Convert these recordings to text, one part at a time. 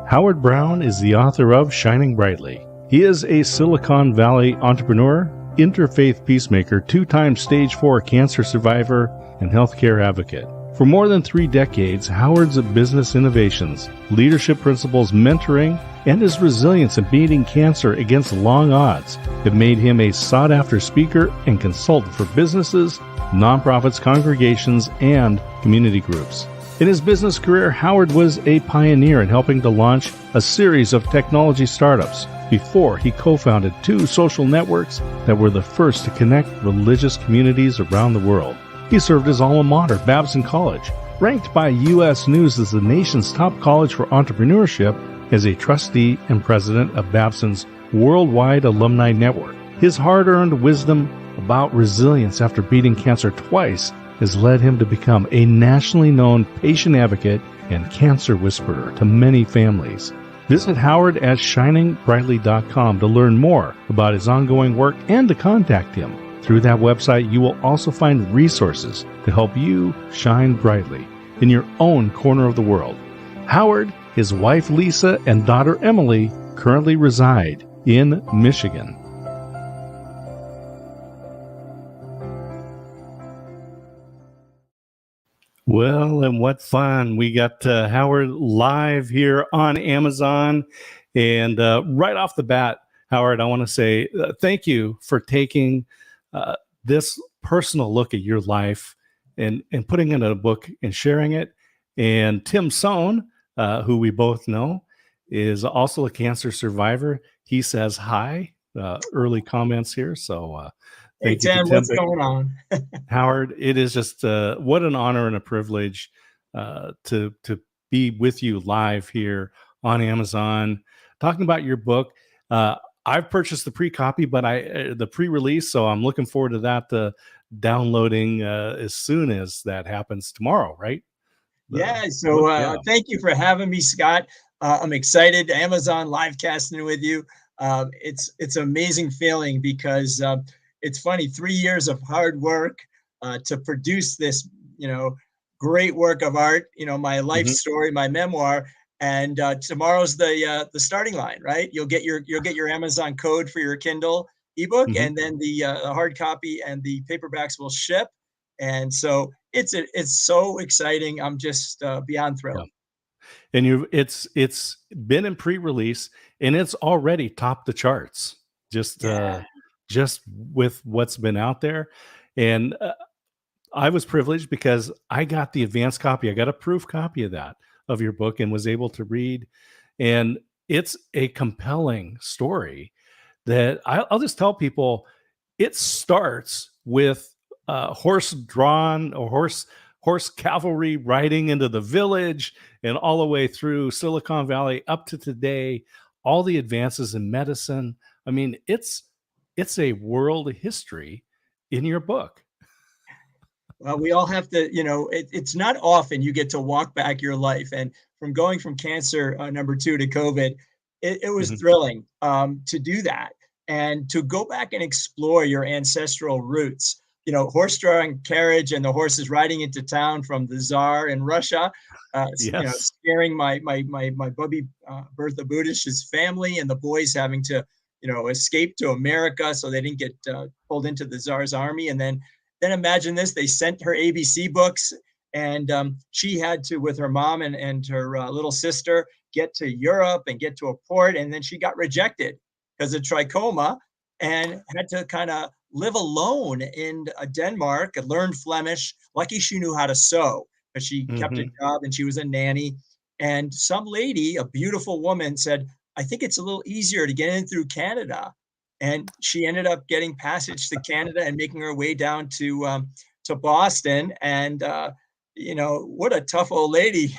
Howard Brown is the author of Shining Brightly. He is a Silicon Valley entrepreneur, interfaith peacemaker, two-time stage 4 cancer survivor, and healthcare advocate. For more than 3 decades, Howard's business innovations, leadership principles, mentoring, and his resilience in beating cancer against long odds have made him a sought-after speaker and consultant for businesses, nonprofits, congregations, and community groups. In his business career, Howard was a pioneer in helping to launch a series of technology startups before he co-founded 2 social networks that were the first to connect religious communities around the world. He served his alma mater, Babson College, ranked by U.S. News as the nation's top college for entrepreneurship, as a trustee and president of Babson's worldwide alumni network. His hard-earned wisdom about resilience after beating cancer twice has led him to become a nationally known patient advocate and cancer whisperer to many families. Visit Howard at shiningbrightly.com to learn more about his ongoing work and to contact him. Through that website, you will also find resources to help you shine brightly in your own corner of the world. Howard, his wife Lisa, and daughter Emily currently reside in Michigan. Well, and what fun. We got Howard live here on Amazon. And right off the bat, Howard, I want to say thank you for taking this personal look at your life and putting it in a book and sharing it. And Tim Sohn, who we both know, is also a cancer survivor. He says hi, early comments here. So Hey, Tim, what's going on? Howard, it is just what an honor and a privilege to be with you live here on Amazon, talking about your book. I've purchased the pre-copy, but the pre-release, so I'm looking forward to that downloading as soon as that happens tomorrow, right? Thank you for having me, Scott. I'm excited. Amazon live casting with you. It's an amazing feeling because it's funny, 3 years of hard work to produce this, great work of art, my life story, my memoir. And tomorrow's the starting line, right? You'll get your Amazon code for your Kindle ebook, and then the hard copy and the paperbacks will ship. And so it's so exciting. I'm just beyond thrilled. Yeah. And it's been in pre-release and it's already topped the charts. Just with what's been out there. And I was privileged because I got the advanced copy. I got a proof copy of your book and was able to read. And it's a compelling story that I'll just tell people it starts with horse-drawn or horse cavalry riding into the village and all the way through Silicon Valley up to today, all the advances in medicine. I mean, it's a world history in your book. Well, we all have to, it's not often you get to walk back your life. And from going from cancer number 2 to COVID, it was thrilling to do that and to go back and explore your ancestral roots. Horse-drawn carriage and the horses riding into town from the Tsar in Russia, scaring my bubby Bertha Budish's family and the boys having to escape to America so they didn't get pulled into the Tsar's army. And then imagine this, they sent her ABC books and she had to, with her mom and her little sister, get to Europe and get to a port. And then she got rejected because of trachoma and had to kind of live alone in Denmark and learn Flemish. Lucky she knew how to sew, but she kept a job and she was a nanny. And some lady, a beautiful woman, said, I think it's a little easier to get in through Canada. And she ended up getting passage to Canada and making her way down to Boston. And, what a tough old lady,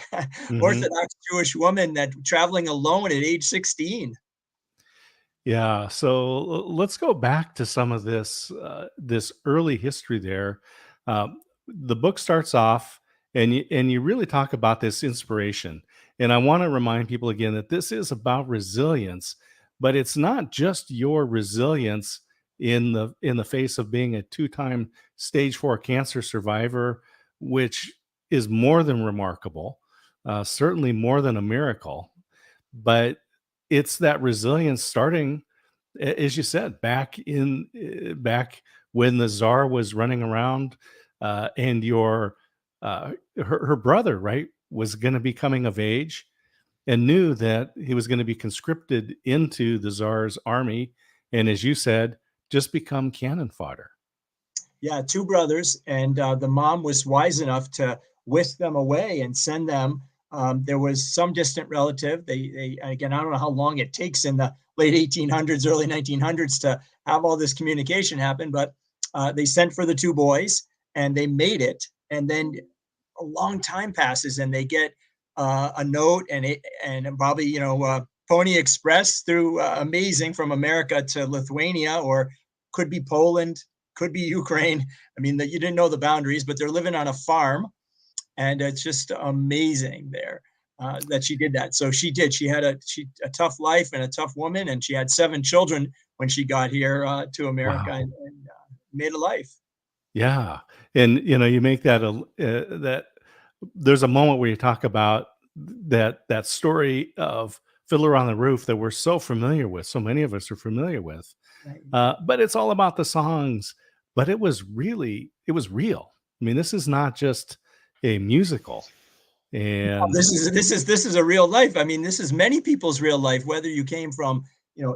Orthodox Jewish woman that traveling alone at age 16. Yeah. So let's go back to some of this early history there. The book starts off and you really talk about this inspiration. And I want to remind people again that this is about resilience, but it's not just your resilience in the face of being a 2-time stage 4 cancer survivor, which is more than remarkable, certainly more than a miracle. but it's that resilience starting, as you said, back when the czar was running around, and her brother, right, was going to be coming of age and knew that he was going to be conscripted into the czar's army, and as you said, just become cannon fodder. Yeah, two brothers, and the mom was wise enough to whisk them away and send them. There was some distant relative. They again, I don't know how long it takes in the late 1800s, early 1900s to have all this communication happen, but they sent for the two boys, and they made it. And then a long time passes, and they get a note, and probably Pony Express through amazing from America to Lithuania, or could be Poland, could be Ukraine. I mean, that you didn't know the boundaries, but they're living on a farm, and it's just amazing there that she did that. So she did. She had a tough life and a tough woman, and she had 7 children when she got here to America, Wow. and made a life. Yeah, and you make that that there's a moment where you talk about that story of Fiddler on the Roof that we're so familiar with. So many of us are familiar with, Right. but it's all about the songs. But it was real. I mean, this is not just a musical, and This is a real life. I mean, this is many people's real life. Whether you came from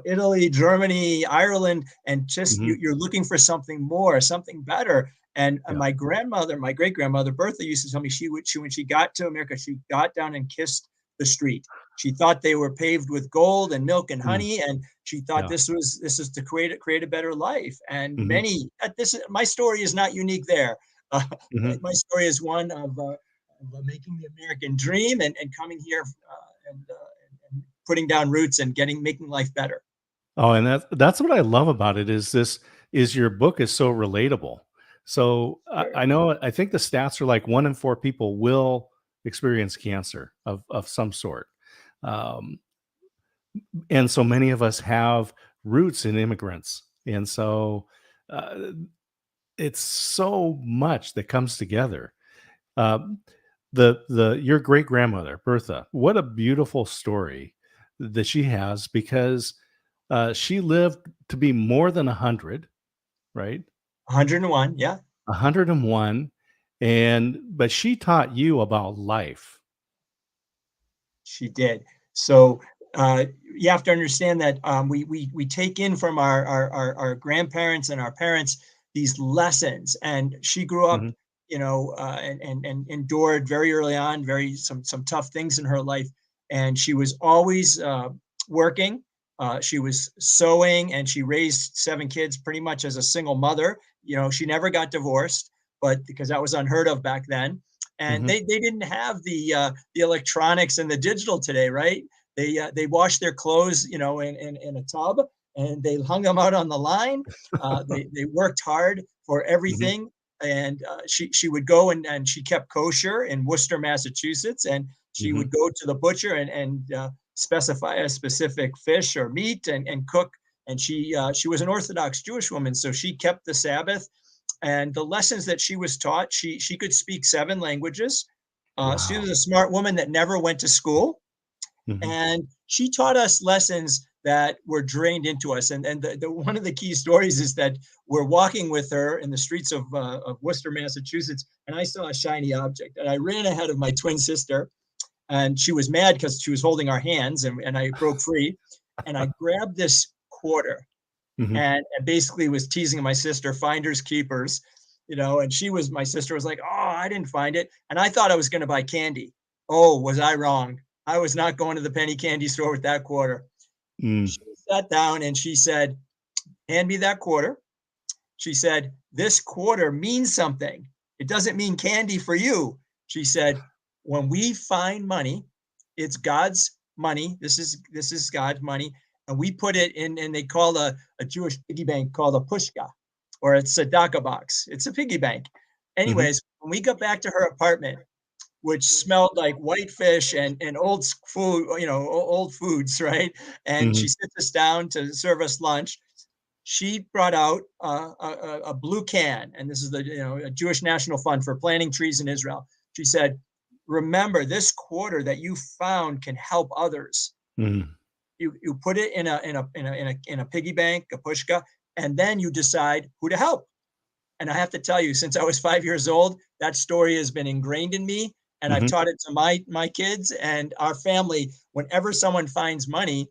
Italy, Germany, Ireland, and just mhm, you're looking for something more, something better. And yeah, my grandmother, my great grandmother Bertha, used to tell me she when she got to America, she got down and kissed the street. She thought they were paved with gold and milk and mm, honey, and she thought yeah, this is to create a better life. And mhm, many this is my story is not unique there. Uh, mhm. my story is one of making the American dream, and coming here and putting down roots and making life better. Oh, and that's what I love about it is your book is so relatable. So Sure. I know I think the stats are like 1 in 4 people will experience cancer of some sort. Um, and so many of us have roots in immigrants. And so uh, it's so much that comes together. Um, the your great grandmother Bertha, what a beautiful story that she has because she lived to be more than 100, right? 101. Yeah, 101, and but she taught you about life. she did. So you have to understand that we take in from our grandparents and our parents these lessons, and she grew up, Mhm, and endured very early on very some tough things in her life, and she was always working. She was sewing, and she raised 7 kids pretty much as a single mother. She never got divorced, but because that was unheard of back then, and mhm. they didn't have the electronics and the digital today, right? They washed their clothes, in a tub, and they hung them out on the line. They worked hard for Mhm, everything, and she would go and she kept kosher in Worcester, Massachusetts, and she mhm, would go to the butcher and specify a specific fish or meat and cook. And she was an Orthodox Jewish woman, so she kept the Sabbath, and the lessons that she was taught, she could speak 7 languages. She was wow. a smart woman that never went to school, Mhm, and she taught us lessons that were drained into us. And one of the key stories is that we're walking with her in the streets of Worcester, Massachusetts, and I saw a shiny object, and I ran ahead of my twin sister, and she was mad because she was holding our hands, and I broke free, and I grabbed this quarter, mhm. and basically was teasing my sister, finders keepers, and my sister was like, "Oh, I didn't find it." And I thought I was going to buy candy. Oh, was I wrong? I was not going to the penny candy store with that quarter. Mm. She sat down and she said, "Hand me that quarter." She said, "This quarter means something. It doesn't mean candy for you." She said, "When we find money, it's God's money. This is God's money, and we put it in." And they call a Jewish piggy bank called a pushka, or it's a tzedakah box. It's a piggy bank. Mhm, Anyways, when we got back to her apartment, which smelled like whitefish and old food, old foods, right? And she mhm, sits us down to serve us lunch. She brought out a blue can, and this is the a Jewish National Fund for planting trees in Israel. She said, "Remember, this quarter that you found can help others." Mm. You put it in a piggy bank, a pushka, and then you decide who to help. And I have to tell you, since I was 5 years old, that story has been ingrained in me, and I've Mhm. taught it to my kids and our family. Whenever someone finds money,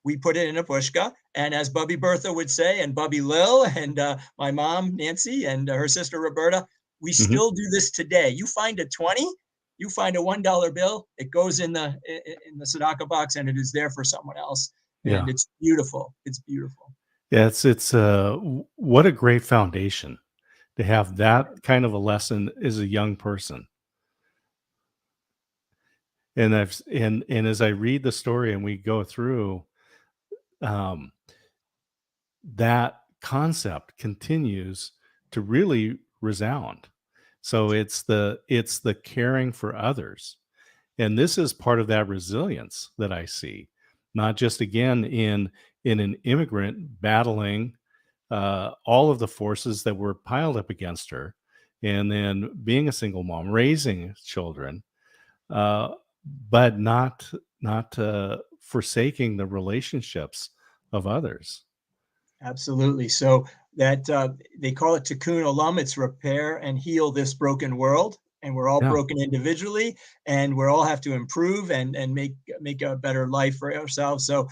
we put it in a pushka. And as Bubby Bertha would say, and Bubby Lil, and my mom Nancy, and her sister Roberta, we Mhm. still do this today. You find a 20, you find a $1 bill, it goes in the tzedakah box, and it is there for someone else. And Yeah. it's beautiful. It's beautiful. Yeah, what a great foundation to have that kind of a lesson as a young person. And as I read the story and we go through, um, that concept continues to really resound. So it's the caring for others. And this is part of that resilience that I see, not just again in an immigrant battling all of the forces that were piled up against her, and then being a single mom, raising children, uh, but not forsaking the relationships of others. Absolutely. So that they call it tikkun olam. It's repair and heal this broken world, and we're all Yeah. broken individually, and we all have to improve and make a better life for ourselves. So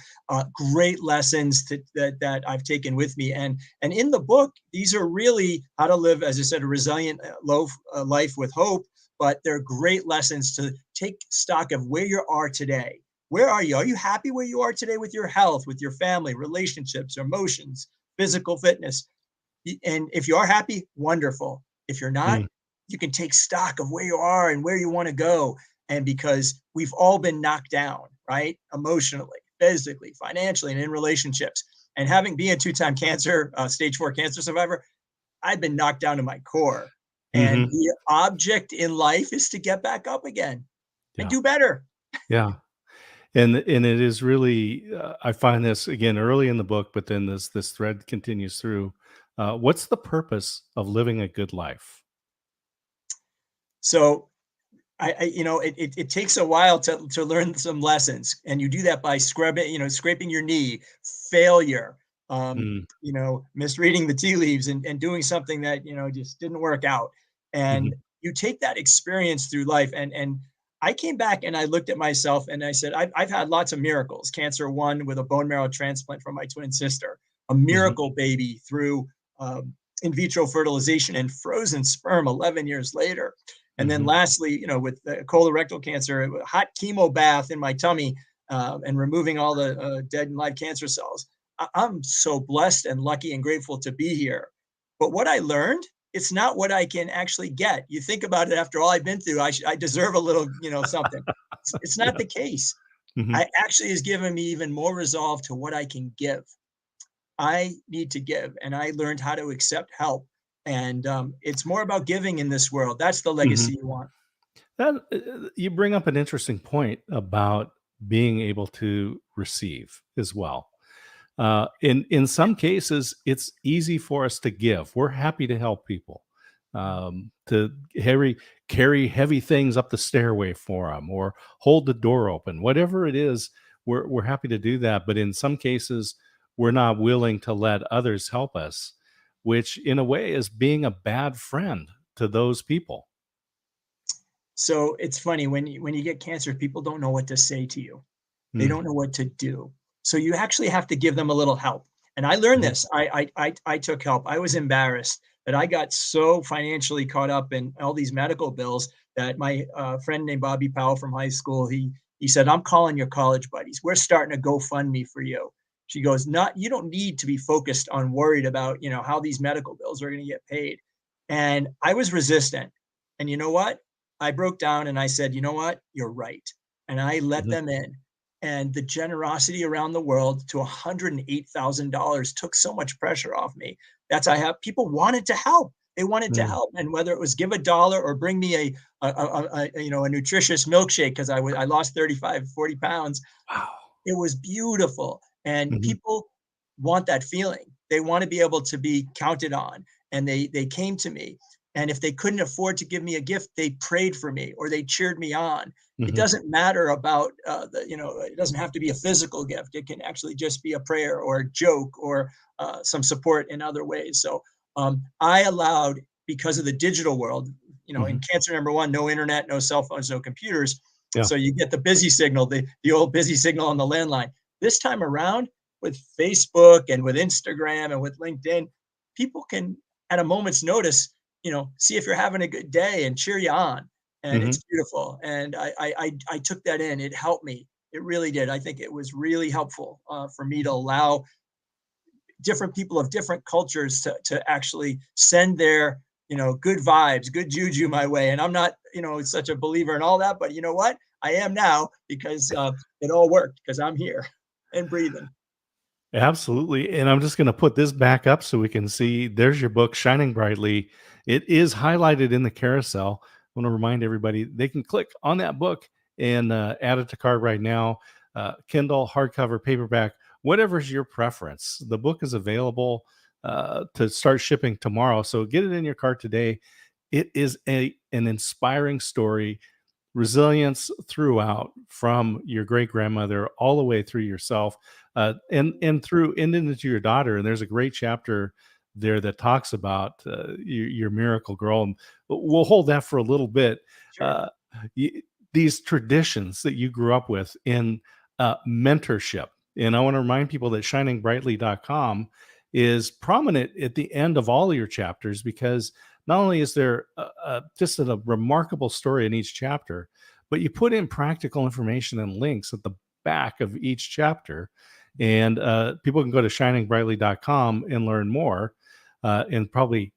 great lessons that I've taken with me, and in the book, these are really how to live, as I said, a resilient life with hope. But they're great lessons to take stock of where you are today. Where are you? Are you happy where you are today with your health, with your family, relationships, emotions, physical fitness? And if you are happy, wonderful. If you're not, Mm. you can take stock of where you are and where you want to go. And because we've all been knocked down, right? Emotionally, physically, financially, and in relationships. And having been a two-time stage 4 cancer survivor, I've been knocked down to my core. And Mhm. the object in life is to get back up again and Yeah. do better. Yeah. And it is really, I find this again early in the book, but then this thread continues through. What's the purpose of living a good life? So it takes a while to learn some lessons, and you do that by scraping your knee, failure, Mm. misreading the tea leaves, and doing something that just didn't work out, and Mhm. you take that experience through life, and I came back and I looked at myself and I said, I've had lots of miracles. Cancer one with a bone marrow transplant from my twin sister, a Mhm. miracle baby through um, in vitro fertilization and frozen sperm 11 years later. And then Mhm. lastly, with colorectal cancer, a hot chemo bath in my tummy and removing all the dead and live cancer cells. I'm so blessed and lucky and grateful to be here. But what I learned, it's not what I can actually get. You think about it, after all I've been through, I deserve a little, something. It's not Yeah. the case. Mhm. I actually has given me even more resolve to what I can give. I need to give, and I learned how to accept help. And it's more about giving in this world. That's the Mhm. legacy you want. You bring up an interesting point about being able to receive as well. In some cases, it's easy for us to give. We're happy to help people, to carry heavy things up the stairway for them, or hold the door open. Whatever it is, we're happy to do that. But in some cases, we're not willing to let others help us, which in a way is being a bad friend to those people. So it's funny when you get cancer, people don't know what to say to you. They Mm. don't know what to do. So you actually have to give them a little help. And I learned Mhm. this. I took help. I was embarrassed that I got so financially caught up in all these medical bills that my friend named Bobby Powell from high school, he said, "I'm calling your college buddies. We're starting a GoFundMe for you." She goes, "Not you don't need to be focused on worried about how these medical bills are going to get paid." And I was resistant. And you know what? I broke down and I said, "You know what? You're right." And I let Mhm. them in, and the generosity around the world to $108,000 took so much pressure off me. That's I have people wanted to help. They wanted to Mm. help, and whether it was give $1 or bring me a nutritious milkshake because I lost 35, 40 pounds, Wow. it was beautiful. And Mhm. people want that feeling. They want to be able to be counted on, and they came to me. And if they couldn't afford to give me a gift, they prayed for me or they cheered me on. It Mm-hmm. doesn't matter about it doesn't have to be a physical gift. It can actually just be a prayer or a joke or some support in other ways. So I allowed, because of the digital world, Mm-hmm. in cancer number one, no internet, no cell phones, no computers. Yeah. So you get the busy signal, the old busy signal on the landline. This time around, with Facebook and with Instagram and with LinkedIn, people can, at a moment's notice, see if you're having a good day and cheer you on. And Mm-hmm. it's beautiful. And I took that in. It helped me. It really did. I think it was really helpful for me to allow different people of different cultures to actually send their, good vibes, good juju my way. And I'm not, such a believer in all that, but you know what? I am now, because it all worked, because I'm here and breathing. Absolutely. And I'm just going to put this back up so we can see. There's your book, Shining Brightly. It is highlighted in the carousel. I want to remind everybody they can click on that book and add it to cart right now. Kindle, hardcover, paperback, whatever's your preference. The book is available to start shipping tomorrow. So get it in your cart today. It is an inspiring story, resilience throughout, from your great grandmother all the way through yourself, and through and into your daughter. And there's a great chapter there that talks about your miracle girl. And we'll hold that for a little bit. Sure. Uh, these traditions that you grew up with in mentorship. And I want to remind people that shiningbrightly.com is prominent at the end of all of your chapters, because not only is there just a remarkable story in each chapter, but you put in practical information and links at the back of each chapter. And people can go to shiningbrightly.com and learn more, and probably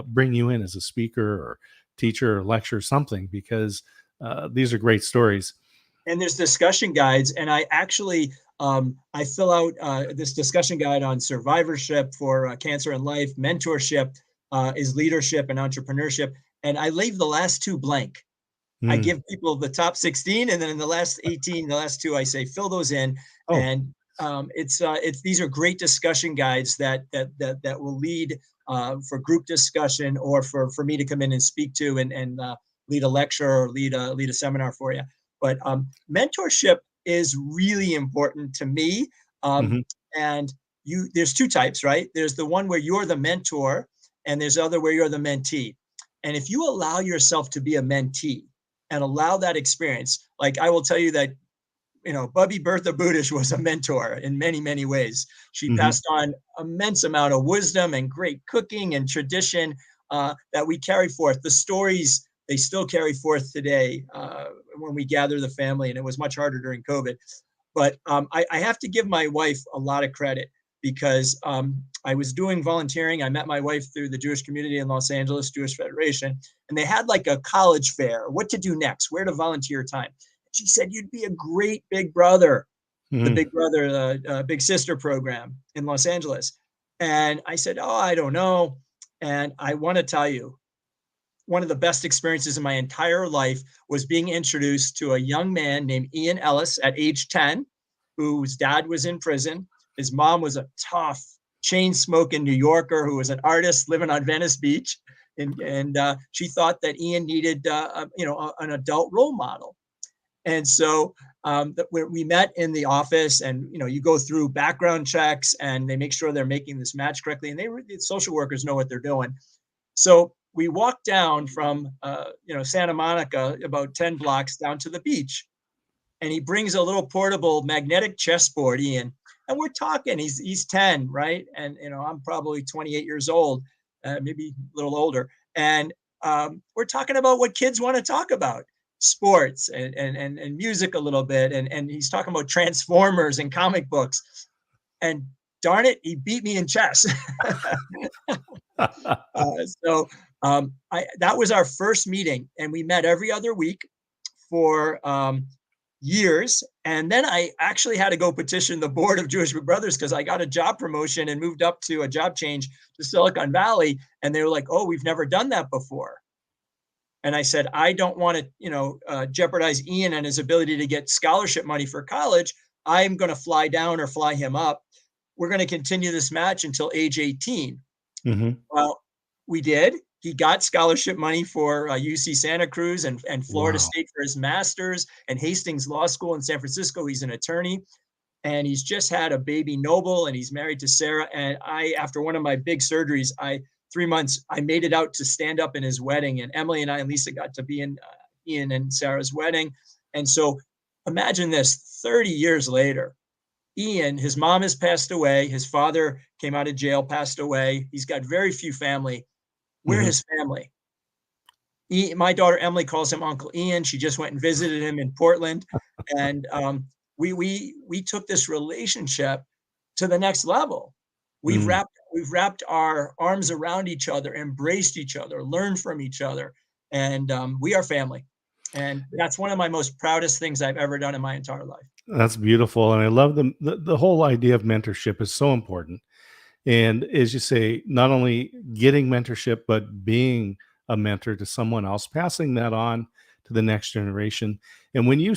bring you in as a speaker or teacher or lecturer or something, because these are great stories. And there's discussion guides, and I actually I fill out this discussion guide on survivorship for cancer and life. Mentorship is leadership and entrepreneurship, and I leave the last two blank. I Mm. give people the top 16, and then in the last 18, the last two, I say fill those in. Oh. And it's these are great discussion guides that will lead for group discussion, or for me to come in and speak to, and lead a lecture or lead a seminar for you. But mentorship is really important to me. Hmm. And there's two types, right? There's the one where you're the mentor, and there's other where you're the mentee. And if you allow yourself to be a mentee and allow that experience, like I will tell you that, Bubby Bertha Budish was a mentor in many, many ways. She Hmm. passed on immense amount of wisdom and great cooking and tradition that we carry forth. The stories, they still carry forth today when we gather the family, and it was much harder during COVID. But I have to give my wife a lot of credit, because I was doing volunteering. I met my wife through the Jewish community in Los Angeles, Jewish Federation, and they had like a college fair, what to do next, where to volunteer time. She said, "You'd be a great big brother," the Mm. big brother, big sister program in Los Angeles. And I said, "Oh, I don't know." And I want to tell you, one of the best experiences in my entire life was being introduced to a young man named Ian Ellis at age 10, whose dad was in prison. His mom was a tough, chain smoking New Yorker who was an artist living on Venice Beach. And she thought that Ian needed, an adult role model. And so we met in the office, and you go through background checks, and they make sure they're making this match correctly. And the social workers know what they're doing. So we walked down from Santa Monica, about 10 blocks down to the beach, and he brings a little portable magnetic chessboard, Ian, and we're talking. He's 10, right? And I'm probably 28 years old, maybe a little older, and we're talking about what kids want to talk about. Sports and music a little bit, and he's talking about Transformers and comic books. And darn it, he beat me in chess. So that was our first meeting, and we met every other week for years. And then I actually had to go petition the board of Jewish Big Brothers, because I got a job promotion and moved up to a job change to Silicon Valley. And they were like, "Oh, we've never done that before." And I said, "I don't want to, jeopardize Ian and his ability to get scholarship money for college. I'm going to fly down or fly him up. We're going to continue this match until age 18. Hmm. Well, we did. He got scholarship money for UC Santa Cruz and Florida Wow. State for his master's, and Hastings Law School in San Francisco. He's an attorney, and he's just had a baby, Noble, and he's married to Sarah. And after one of my big surgeries, 3 months, I made it out to stand up in his wedding, and Emily and I and Lisa got to be in Ian and Sarah's wedding. And so imagine this, 30 years later, Ian, his mom has passed away. His father came out of jail, passed away. He's got very few family. We're Mhm. his family. My daughter Emily calls him Uncle Ian. She just went and visited him in Portland, and we took this relationship to the next level. Mm. We've wrapped our arms around each other, embraced each other, learned from each other, and we are family. And that's one of my most proudest things I've ever done in my entire life. That's beautiful, and I love the whole idea of mentorship is so important. And as you say, not only getting mentorship, but being a mentor to someone else, passing that on to the next generation. And when you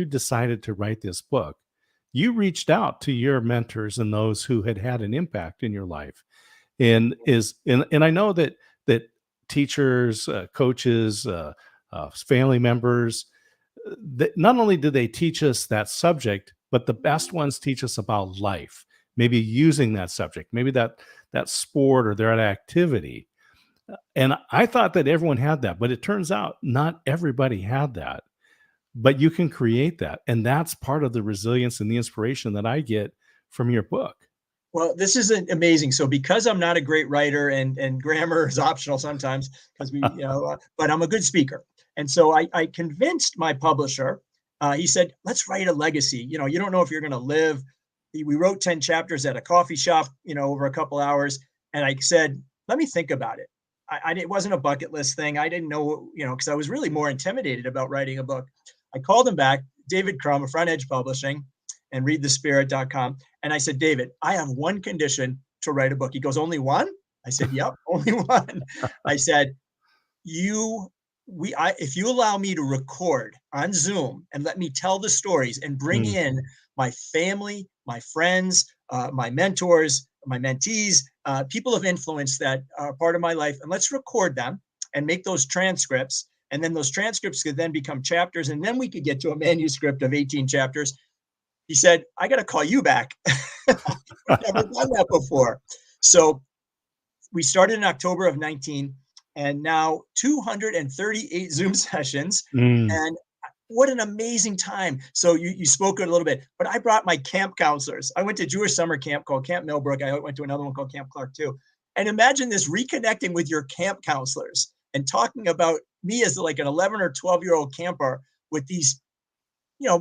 decided to write this book, you reached out to your mentors and those who had had an impact in your life. And I know that teachers, coaches, family members, that not only do they teach us that subject, but the best ones teach us about life, maybe using that subject, maybe that sport or that activity. And I thought that everyone had that, but it turns out not everybody had that. But you can create that, and that's part of the resilience and the inspiration that I get from your book. Well, this is amazing. So because I'm not a great writer and grammar is optional sometimes because but I'm a good speaker. And so I convinced my publisher. He said, "Let's write a legacy. You don't know if you're going to live." We wrote 10 chapters at a coffee shop, over a couple hours. And I said, "Let me think about it." It wasn't a bucket list thing. I didn't know, because I was really more intimidated about writing a book. I called him back, David Crum of Front Edge Publishing and readthespirit.com. And I said, "David, I have one condition to write a book." He goes, "Only one?" I said, "Yep, only one." I said, if you allow me to record on Zoom and let me tell the stories and bring Mm, in my family, my friends, my mentors, my mentees, people of influence that are part of my life, and let's record them and make those transcripts. And then those transcripts could then become chapters, and then we could get to a manuscript of 18 chapters. He said, "I got to call you back." We've never done that before. So we started in October of 19, and now 238 Zoom sessions. mm. And what an amazing time. So you spoke it a little bit, but I brought my camp counselors. I went to Jewish summer camp called Camp Millbrook. I went to another one called Camp Clark too. And imagine this, reconnecting with your camp counselors and talking about me as like an 11 or 12-year-old camper with these,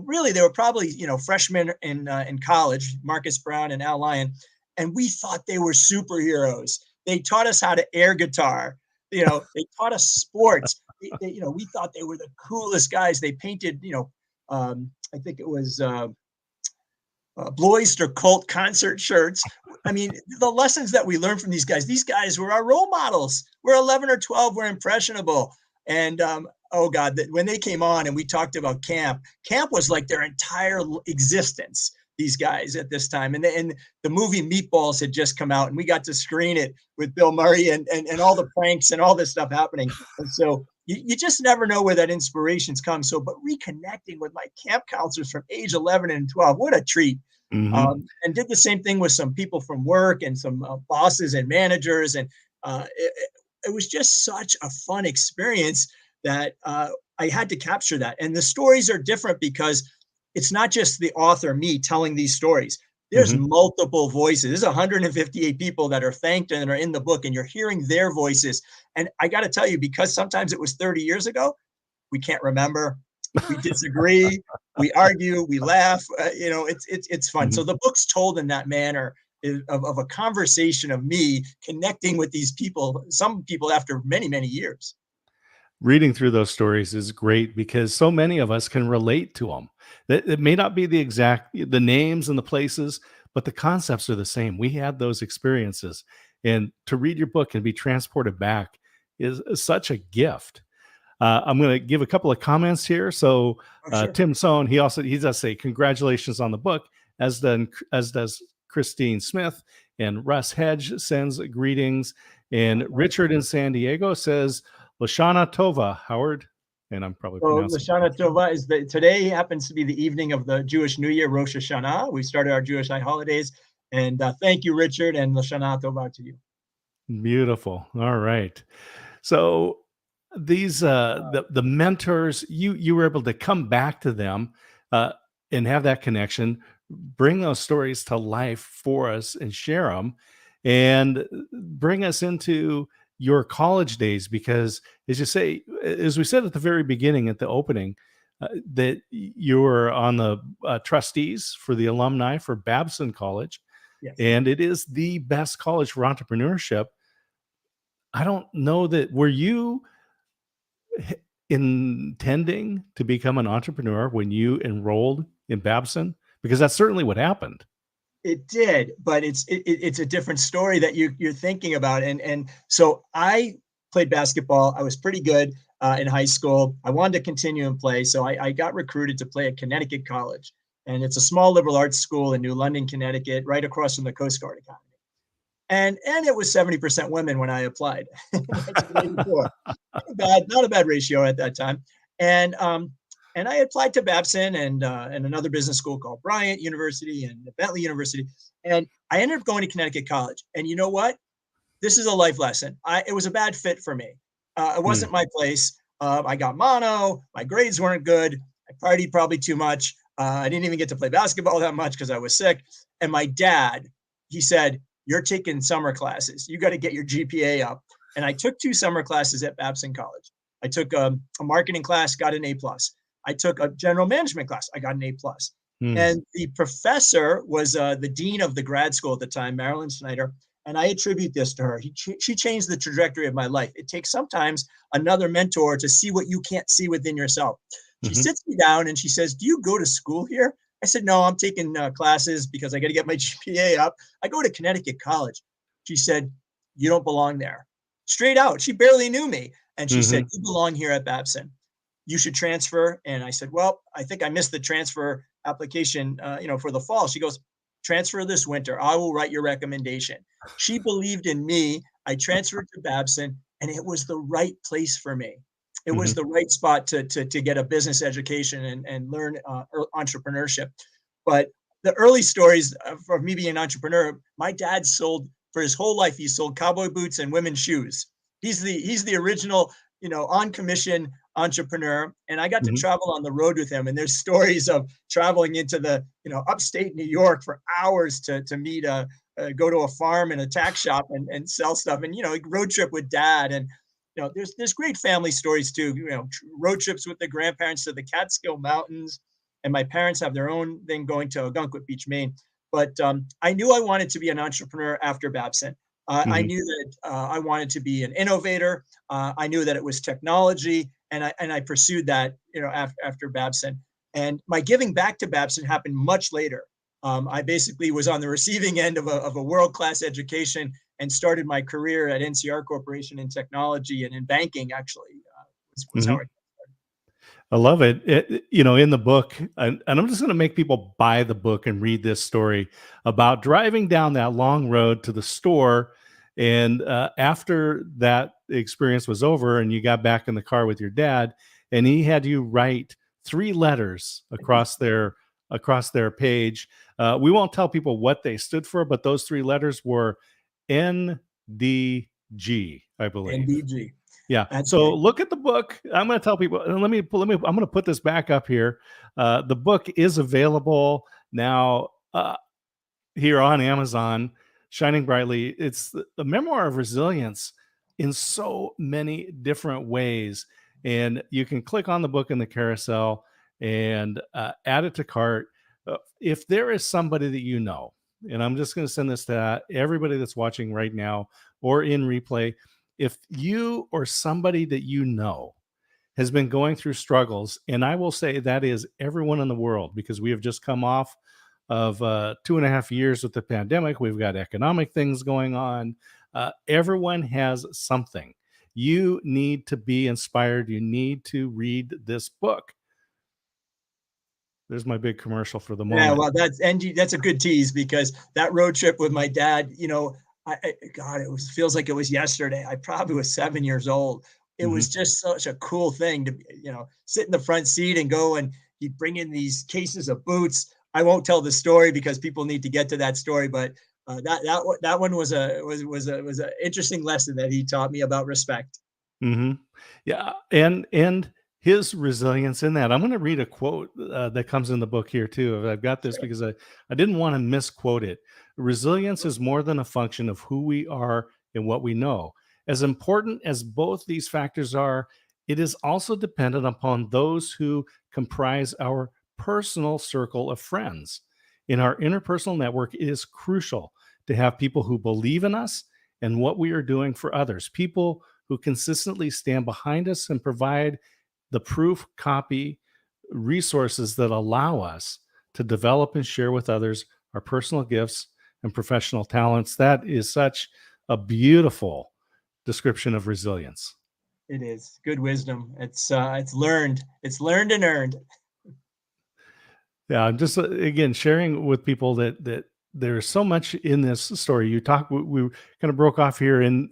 really they were probably, freshmen in college, Marcus Brown and Al Lyon, and we thought they were superheroes. They taught us how to air guitar. They taught us sports. We thought they were the coolest guys. They painted, I think it was Bloister Cult concert shirts. I mean, the lessons that we learned from these guys were our role models. We're 11 or 12, we're impressionable. And oh God, when they came on and we talked about camp was like their entire existence, these guys at this time. And the movie Meatballs had just come out, and we got to screen it with Bill Murray and all the pranks and all this stuff happening. And so you just never know where that inspiration's come. So, but reconnecting with my camp counselors from age 11 and 12, what a treat. Mhm. And did the same thing with some people from work and some bosses and managers. And it was just such a fun experience that I had to capture that. And the stories are different because it's not just the author, me, telling these stories. There's Mhm. multiple voices. There's 158 people that are thanked and are in the book, and you're hearing their voices. And I got to tell you, because sometimes it was 30 years ago, we can't remember. We disagree, we argue, we laugh. It's fun. Mhm. So the book's told in that manner of a conversation of me connecting with these people, some people after many, many years. Reading through those stories is great because so many of us can relate to them. It may not be the names and the places, but the concepts are the same. We had those experiences, and to read your book and be transported back is such a gift. I'm going to give a couple of comments here. So Oh, sure. Tim Sohn, he does say congratulations on the book, as does Christine Smith. And Russ Hedge sends greetings. And Richard in San Diego says, Lashana Tova, Howard. And I'm probably So pronouncing Lashana Tova is today happens to be the evening of the Jewish New Year, Rosh Hashanah. We started our Jewish high holidays. And thank you, Richard, and Lashana Tova to you. Beautiful. All right. So these the mentors, you were able to come back to them and have that connection, bring those stories to life for us and share them, and bring us into your college days, because as you say, as we said at the very beginning, at the opening, that you were on the trustees for the alumni for Babson College. Yes. And it is the best college for entrepreneurship. I don't know that, were you intending to become an entrepreneur when you enrolled in Babson? Because that's certainly what happened. It did, but it's a different story that you're thinking about. And so I played basketball. I was pretty good in high school. I wanted to continue and play, so I got recruited to play at Connecticut College, and it's a small liberal arts school in New London, Connecticut, right across from the Coast Guard Academy. And it was 70% women when I applied in 1984. Not a bad ratio at that time. And I applied to Babson and another business school called Bryant University and Bentley University. And I ended up going to Connecticut College. And you know what? This is a life lesson. It was a bad fit for me. It wasn't my place. I got mono. My grades weren't good. I partied probably too much. I didn't even get to play basketball that much because I was sick. And my dad, he said, "You're taking summer classes. You got to get your GPA up." And I took 2 summer classes at Babson College. I took a marketing class, got an A+. I took a general management class. I got an A+. And the professor was the dean of the grad school at the time, Marilyn Snyder. And I attribute this to her. She changed the trajectory of my life. It takes sometimes another mentor to see what you can't see within yourself. She sits me down and she says, "Do you go to school here?" I said, "No, I'm taking classes because I got to get my GPA up. I go to Connecticut College." She said, "You don't belong there." Straight out. She barely knew me. And she said, "You belong here at Babson. You should transfer." And I said, "Well, I think I missed the transfer application, for the fall." She goes, "Transfer this winter. I will write your recommendation." She believed in me. I transferred to Babson, and it was the right place for me. It was the right spot to get a business education and learn entrepreneurship. But the early stories of me being an entrepreneur, my dad sold for his whole life. He sold cowboy boots and women's shoes. He's the original, on commission entrepreneur. And I got to travel on the road with him. And there's stories of traveling into the, upstate New York for hours to meet go to a farm and a tack shop and sell stuff, and, road trip with dad. And, there's great family stories too, road trips with the grandparents to the Catskill Mountains. And my parents have their own thing going to Ogunquit Beach, Maine. But I knew I wanted to be an entrepreneur after Babson. I knew that I wanted to be an innovator. I knew that it was technology, and I pursued that, after Babson. And my giving back to Babson happened much later. I basically was on the receiving end of a world-class education and started my career at NCR Corporation in technology and in banking. Actually, was how I. I love it. In the book, and I'm just going to make people buy the book and read this story about driving down that long road to the store. And after that experience was over and you got back in the car with your dad, and he had you write 3 letters across their page. We won't tell people what they stood for, but those 3 letters were NDG, I believe. NDG. Yeah. That's So right. look at the book. I'm going to tell people, and I'm going to put this back up here. The book is available now here on Amazon, Shining Brightly. It's the memoir of resilience in so many different ways. And you can click on the book in the carousel and add it to cart. If there is somebody that you know, and I'm just going to send this to everybody that's watching right now or in replay, if you or somebody that you know has been going through struggles, and I will say that is everyone in the world, because we have just come off of 2.5 years with the pandemic. We've got economic things going on. Everyone has something. You need to be inspired. You need to read this book. There's my big commercial for the Yeah, moment. well, that's a good tease because that road trip with my dad, God, feels like it was yesterday. I probably was 7 years old. It was Mhm. just such a cool thing to, sit in the front seat and go and he'd bring in these cases of boots. I won't tell the story because people need to get to that story, but that one was a interesting lesson that he taught me about respect. Mhm. Yeah, and his resilience in that. I'm gonna read a quote, that comes in the book here too. I've got this Sure. because I didn't wanna misquote it. "Resilience is more than a function of who we are and what we know. As important as both these factors are, it is also dependent upon those who comprise our personal circle of friends. In our interpersonal network, it is crucial to have people who believe in us and what we are doing for others, people who consistently stand behind us and provide the proof copy resources that allow us to develop and share with others our personal gifts and professional talents." That is such a beautiful description of resilience. It is good wisdom. It's learned and earned. Yeah, I'm just again sharing with people that there's so much in this story. We kind of broke off here and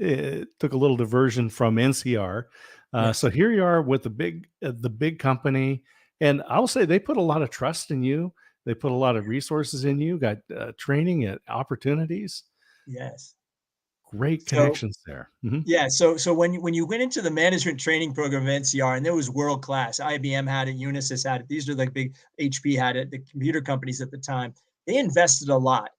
took a little diversion from NCR. So Yes. here you are with the big company, and I'll say they put a lot of trust in you. They put a lot of resources in you. Got training and opportunities. Yes. Great So connections there. Hmm. yeah, so when you went into the management training program of NCR, and it was world class. IBM had it, Unisys had it. These are the big HP had it, the computer companies at the time. They invested a lot.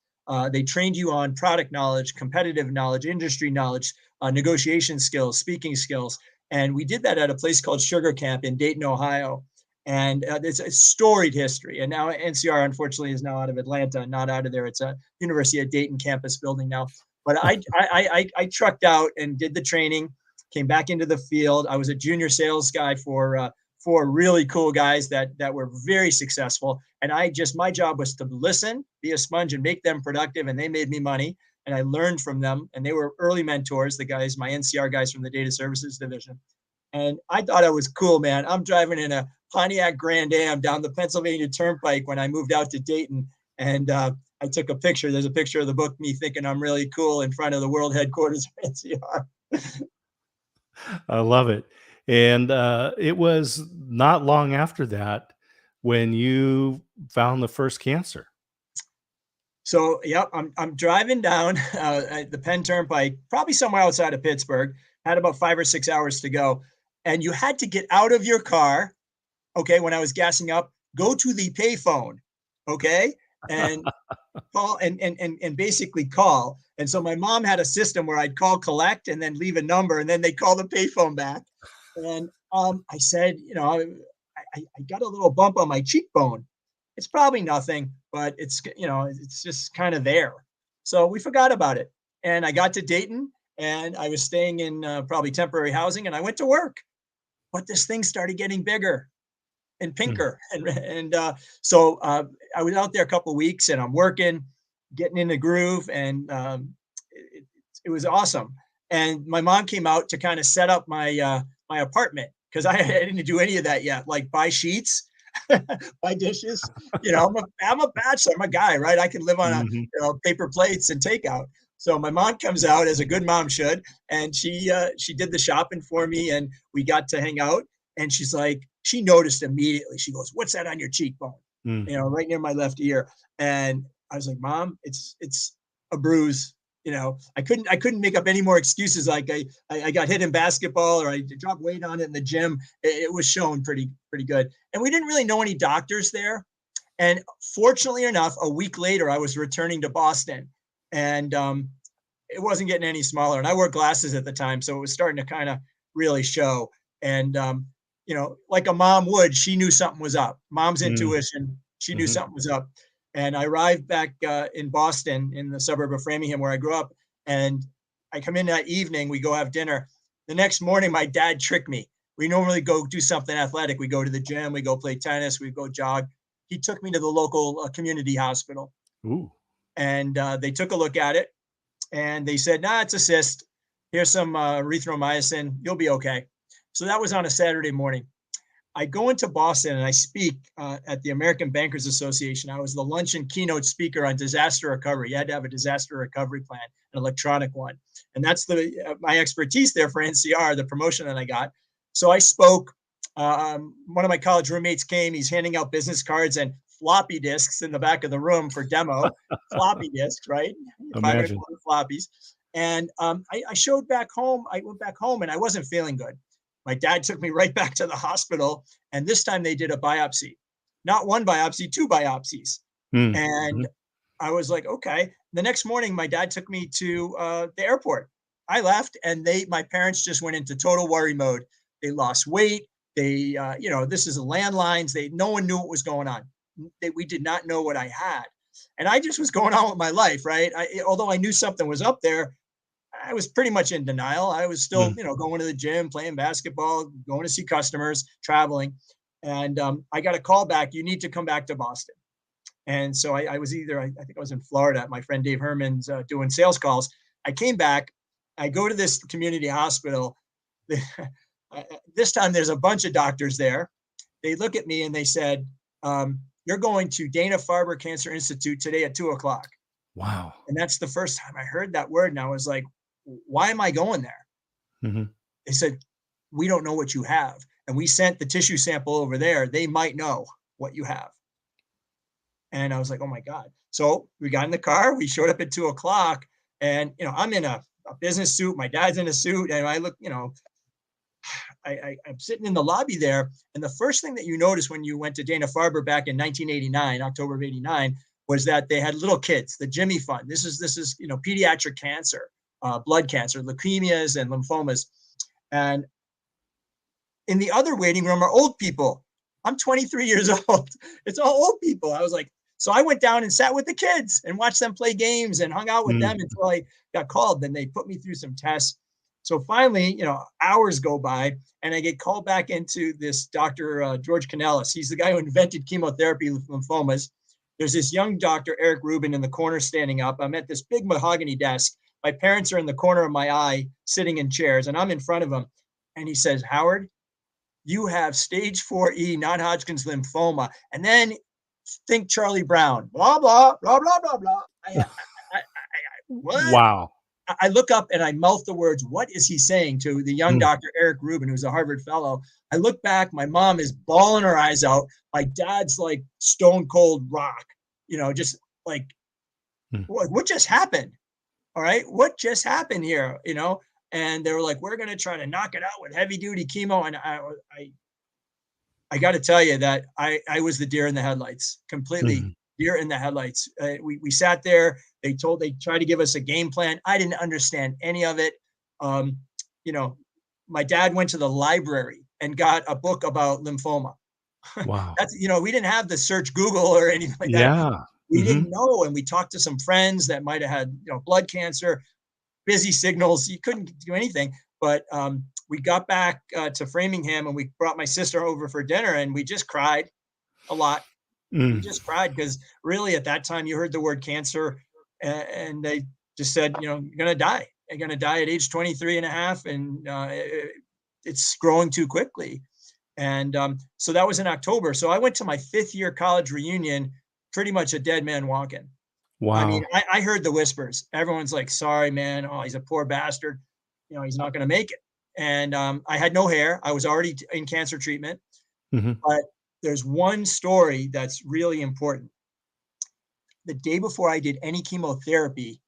They trained you on product knowledge, competitive knowledge, industry knowledge, negotiation skills, speaking skills, and we did that at a place called Sugar Camp in Dayton, Ohio. And it's a storied history. And now NCR, unfortunately, is now out of Atlanta, not out of there. It's a University of Dayton campus building now. But I trucked out and did the training, came back into the field. I was a junior sales guy for four really cool guys that were very successful. And my job was to listen, be a sponge, and make them productive. And they made me money, and I learned from them. And they were early mentors, the guys, my NCR guys from the data services division. And I thought I was cool, man. I'm driving in a Pontiac Grand Am down the Pennsylvania Turnpike when I moved out to Dayton. And I took a picture. There's a picture of the book, me thinking I'm really cool in front of the world headquarters of NCR. I love it. And it was not long after that when you found the first cancer. So, yep, I'm driving down the Penn Turnpike, probably somewhere outside of Pittsburgh. Had about 5 or 6 hours to go, and you had to get out of your car. Okay, when I was gassing up, go to the payphone. Okay, and call and basically call. And so my mom had a system where I'd call collect and then leave a number, and then they call the payphone back. And I said, I got a little bump on my cheekbone. It's probably nothing, but it's just kind of there. So we forgot about it. And I got to Dayton, and I was staying in probably temporary housing, and I went to work. But this thing started getting bigger and Mm. pinker. And so I was out there a couple of weeks, and I'm working, getting in the groove, and it was awesome. And my mom came out to kind of set up my apartment because I didn't do any of that yet, like buy sheets, buy dishes. I'm a bachelor, I'm a guy, right? I can live on Mhm. paper plates and takeout. So my mom comes out as a good mom should, and she did the shopping for me, and we got to hang out. And she's like, she noticed immediately. She goes, "What's that on your cheekbone?" Mm. Right near my left ear. And I was like, "Mom, it's a bruise." I couldn't make up any more excuses. Like I got hit in basketball, or I dropped weight on it in the gym. It was shown pretty good. And we didn't really know any doctors there. And fortunately enough, a week later, I was returning to Boston, and it wasn't getting any smaller. And I wore glasses at the time, so it was starting to kind of really show. And like a mom would, she knew something was up. Mom's Mm. intuition, she knew Mhm. something was up. And I arrived back in Boston, in the suburb of Framingham, where I grew up. And I come in that evening. We go have dinner. The next morning, my dad tricked me. We normally go do something athletic. We go to the gym. We go play tennis. We go jog. He took me to the local community hospital, Ooh. and they took a look at it, and they said, "Nah, it's a cyst. Here's some erythromycin. You'll be okay." So that was on a Saturday morning. I go into Boston and I speak at the American Bankers Association. I was the lunch and keynote speaker on disaster recovery. You had to have a disaster recovery plan, an electronic one, and that's my expertise there for NCR, the promotion that I got. So I spoke. One of my college roommates came. He's handing out business cards and floppy disks in the back of the room for demo. Floppy disks, right? Imagine. 500 floppies. And I showed back home. I went back home and I wasn't feeling good. My dad took me right back to the hospital. And this time they did a biopsy, not one biopsy, two biopsies. And I was like, okay. The next morning, my dad took me to the airport. I left and my parents just went into total worry mode. They lost weight. They, this is landlines. No one knew what was going on. We did not know what I had. And I just was going on with my life, right? Although I knew something was up there, I was pretty much in denial. I was still, going to the gym, playing basketball, going to see customers, traveling. And I got a call back. You need to come back to Boston. And so I was I think I was in Florida. My friend Dave Herman's doing sales calls. I came back. I go to this community hospital. This time there's a bunch of doctors there. They look at me and they said, you're going to Dana-Farber Cancer Institute today at 2:00. Wow. And that's the first time I heard that word. And I was like, why am I going there? They said, we don't know what you have. And we sent the tissue sample over there. They might know what you have. And I was like, oh my God. So we got in the car. We showed up at 2:00 and, I'm in a business suit. My dad's in a suit. And I look, I'm sitting in the lobby there. And the first thing that you notice when you went to Dana-Farber back in 1989, October of 89, was that they had little kids, the Jimmy Fund. This is pediatric cancer, blood cancer, leukemias and lymphomas. And in the other waiting room are old people. I'm 23 years old. It's all old people. I was like, so I went down and sat with the kids and watched them play games and hung out with them until I got called. Then they put me through some tests. So finally, hours go by and I get called back into this Dr. George Canellis. He's the guy who invented chemotherapy with lymphomas. There's this young doctor, Eric Rubin, in the corner standing up. I'm at this big mahogany desk. My parents are in the corner of my eye, sitting in chairs, and I'm in front of them. And he says, Howard, you have stage 4E non-Hodgkin's lymphoma. And then think Charlie Brown, blah, blah, blah, blah, blah, blah. What? Wow. I look up and I mouth the words, what is he saying to the young doctor, Eric Rubin, who's a Harvard fellow? I look back, my mom is bawling her eyes out. My dad's like stone cold rock, just like, what just happened? All right. What just happened here? And they were like, we're going to try to knock it out with heavy duty chemo. And I got to tell you that I was the deer in the headlights, completely deer in the headlights. We sat there. They tried to give us a game plan. I didn't understand any of it. My dad went to the library and got a book about lymphoma. Wow. That's, we didn't have the search Google or anything like that. Yeah. We didn't know. And we talked to some friends that might've had, blood cancer, busy signals. You couldn't do anything, but we got back to Framingham and we brought my sister over for dinner and we just cried a lot. We just cried because really at that time you heard the word cancer and they just said, you're going to die. You're going to die at age 23 and a half. And it's growing too quickly. And so that was in October. So I went to my 5th year college reunion, pretty much a dead man walking. Wow. I mean, I heard the whispers. Everyone's like, sorry, man. Oh, he's a poor bastard. He's not going to make it. And I had no hair. I was already in cancer treatment. But there's one story that's really important. The day before I did any chemotherapy,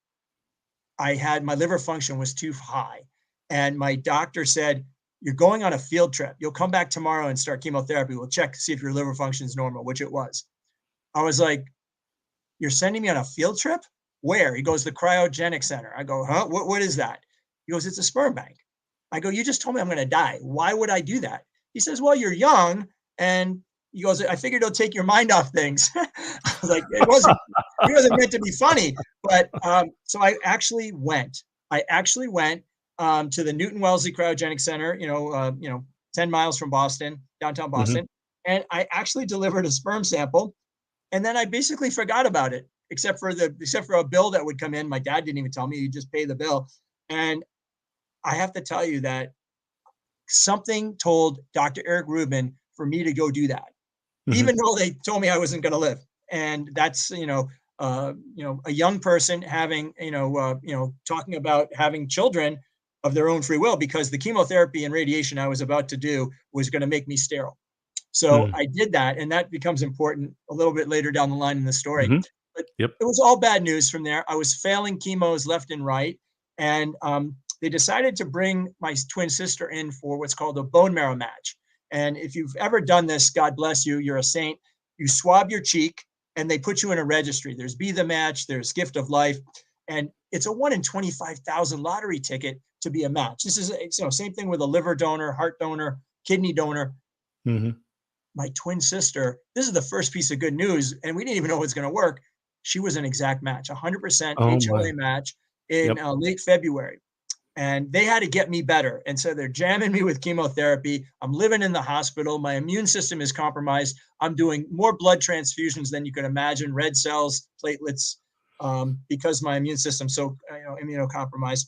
my liver function was too high. And my doctor said, you're going on a field trip. You'll come back tomorrow and start chemotherapy. We'll check to see if your liver function is normal, which it was. I was like, you're sending me on a field trip? Where? He goes, the cryogenic center. I go, huh? What is that? He goes, it's a sperm bank. I go, you just told me I'm going to die. Why would I do that? He says, well, you're young. And he goes, I figured it'll take your mind off things. I was like, it wasn't meant to be funny. But so I actually went. To the Newton Wellesley Cryogenic Center, 10 miles from Boston, downtown Boston. And I actually delivered a sperm sample. And then I basically forgot about it, except for a bill that would come in. My dad didn't even tell me. You just pay the bill. And I have to tell you that something told Dr. Eric Rubin for me to go do that, Mm-hmm. even though they told me I wasn't going to live. And that's, a young person having, talking about having children of their own free will, because the chemotherapy and radiation I was about to do was going to make me sterile. So I did that, and that becomes important a little bit later down the line in the story. Mm-hmm. But Yep. it was all bad news from there. I was failing chemos left and right, and they decided to bring my twin sister in for what's called a bone marrow match. And if you've ever done this, God bless you, you're a saint. You swab your cheek, and they put you in a registry. There's Be the Match, there's Gift of Life, and it's a 1 in 25,000 lottery ticket to be a match. This is same thing with a liver donor, heart donor, kidney donor. Mm-hmm. My twin sister, this is the first piece of good news, and we didn't even know it was going to work. She was an exact match, 100% Oh HLA my. match in Yep. late February. And they had to get me better. And so they're jamming me with chemotherapy. I'm living in the hospital. My immune system is compromised. I'm doing more blood transfusions than you could imagine, red cells, platelets, because my immune system's so immunocompromised.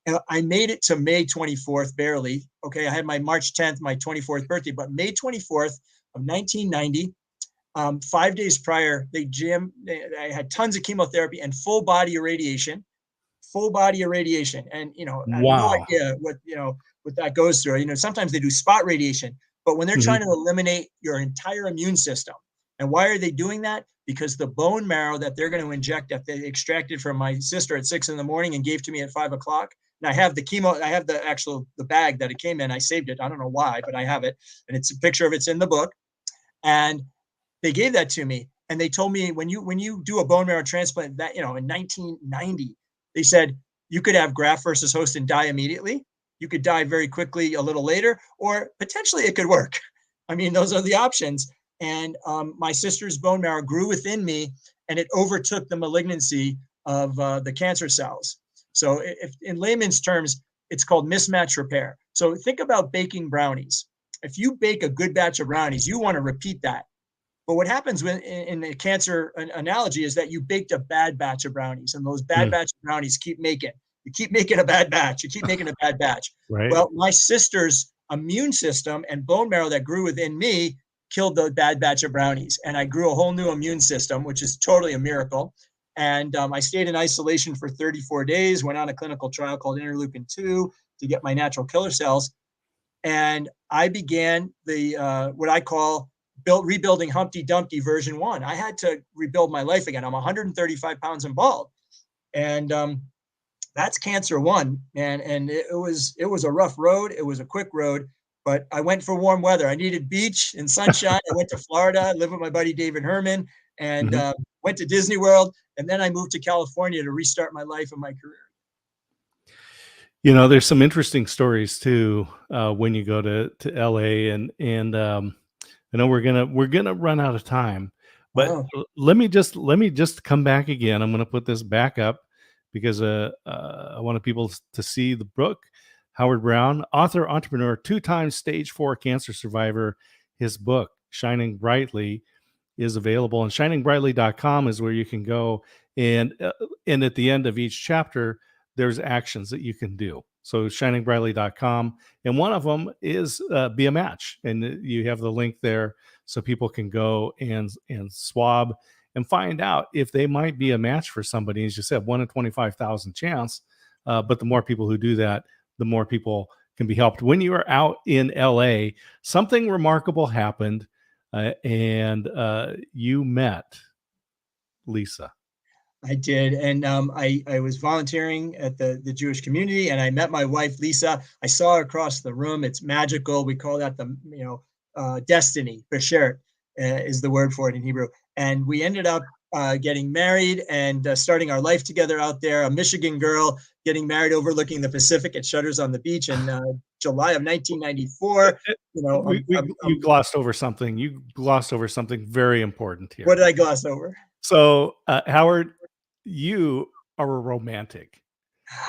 And I made it to May 24th, barely. Okay, I had my March 10th, my 24th birthday, but May 24th of 1990, 5 days prior, I had tons of chemotherapy and full body irradiation. And, I have no Wow. idea what that goes through. Sometimes they do spot radiation, but when they're Mm-hmm. trying to eliminate your entire immune system. And why are they doing that? Because the bone marrow that they're going to inject, that they extracted from my sister at 6 a.m. and gave to me at 5 o'clock. And I have the chemo, I have the bag that it came in. I saved it. I don't know why, but I have it. And it's a picture of it's in the book. And they gave that to me. And they told me, when you do a bone marrow transplant, that, in 1990, they said you could have graft versus host and die immediately. You could die very quickly a little later, or potentially it could work. I mean, those are the options. And my sister's bone marrow grew within me, and it overtook the malignancy of the cancer cells. So if in layman's terms, it's called mismatch repair. So think about baking brownies. If you bake a good batch of brownies, you want to repeat that. But what happens in the cancer analogy is that you baked a bad batch of brownies, and those bad batch of brownies keep making. You keep making a bad batch. You keep making a bad batch. Right. Well, my sister's immune system and bone marrow that grew within me killed the bad batch of brownies, and I grew a whole new immune system, which is totally a miracle. And I stayed in isolation for 34 days, went on a clinical trial called interleukin-2 to get my natural killer cells. And I began the what I call rebuilding Humpty Dumpty version 1. I had to rebuild my life again. I'm 135 pounds and bald, and that's cancer 1. And it was a rough road. It was a quick road, but I went for warm weather. I needed beach and sunshine. I went to Florida. I lived with my buddy David Herman, and went to Disney World. And then I moved to California to restart my life and my career. There's some interesting stories too when you go to LA, and I know we're gonna run out of time, but Wow. let me just come back again. I'm gonna put this back up because I wanted people to see the book. Howard Brown, author, entrepreneur, 2-time stage 4 cancer survivor. His book, Shining Brightly, is available, and shiningbrightly.com is where you can go. And at the end of each chapter, there's actions that you can do. So shiningbrightly.com, and one of them is Be a Match, and you have the link there so people can go and swab and find out if they might be a match for somebody. As you said, 1 in 25,000 chance, but the more people who do that, the more people can be helped. When you are out in LA, something remarkable happened, and you met Lisa. I did. And I was volunteering at the Jewish community, and I met my wife, Lisa. I saw her across the room. It's magical. We call that destiny. Beshert is the word for it in Hebrew. And we ended up getting married and starting our life together out there. A Michigan girl getting married overlooking the Pacific at Shutters on the Beach in July of 1994. You glossed over something. You glossed over something very important here. What did I gloss over? So, Howard, you are a romantic,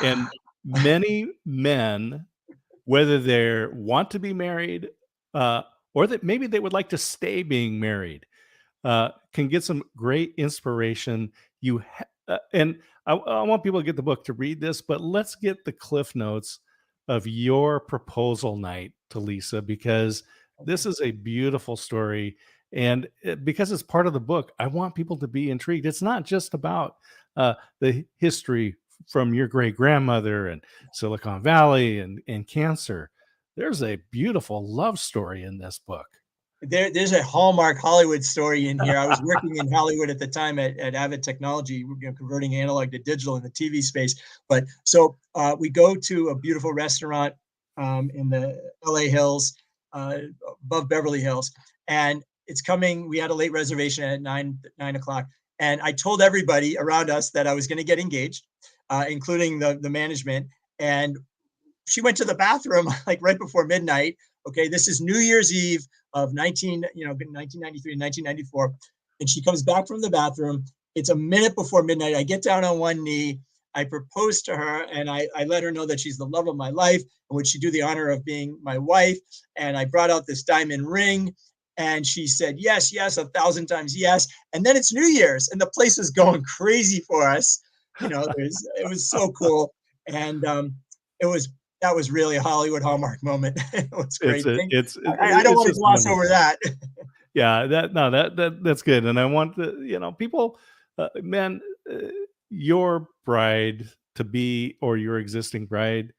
and many men, whether they want to be married or that maybe they would like to stay being married, can get some great inspiration. And I want people to get the book to read this, but let's get the cliff notes of your proposal night to Lisa, because This is a beautiful story. And because it's part of the book, I want people to be intrigued. It's not just about the history from your great grandmother and Silicon Valley and cancer. There's a beautiful love story in this book. There's a Hallmark Hollywood story in here. I was working in Hollywood at the time at Avid Technology, converting analog to digital in the TV space. But so we go to a beautiful restaurant in the LA Hills, above Beverly Hills, and it's coming. We had a late reservation at 9 o'clock, and I told everybody around us that I was going to get engaged, including the management. And she went to the bathroom like right before midnight. Okay, this is New Year's Eve of 1993, 1994, and she comes back from the bathroom. It's a minute before midnight. I get down on one knee. I propose to her, and I let her know that she's the love of my life, and would she do the honor of being my wife? And I brought out this diamond ring, and she said yes, yes, 1,000 times yes. And then it's New Year's, and the place is going crazy for us. It was so cool, and it was that was really a Hollywood Hallmark moment. It was great. I don't want to gloss over that. Yeah, that's good. And I want people, man, your bride to be or your existing bride,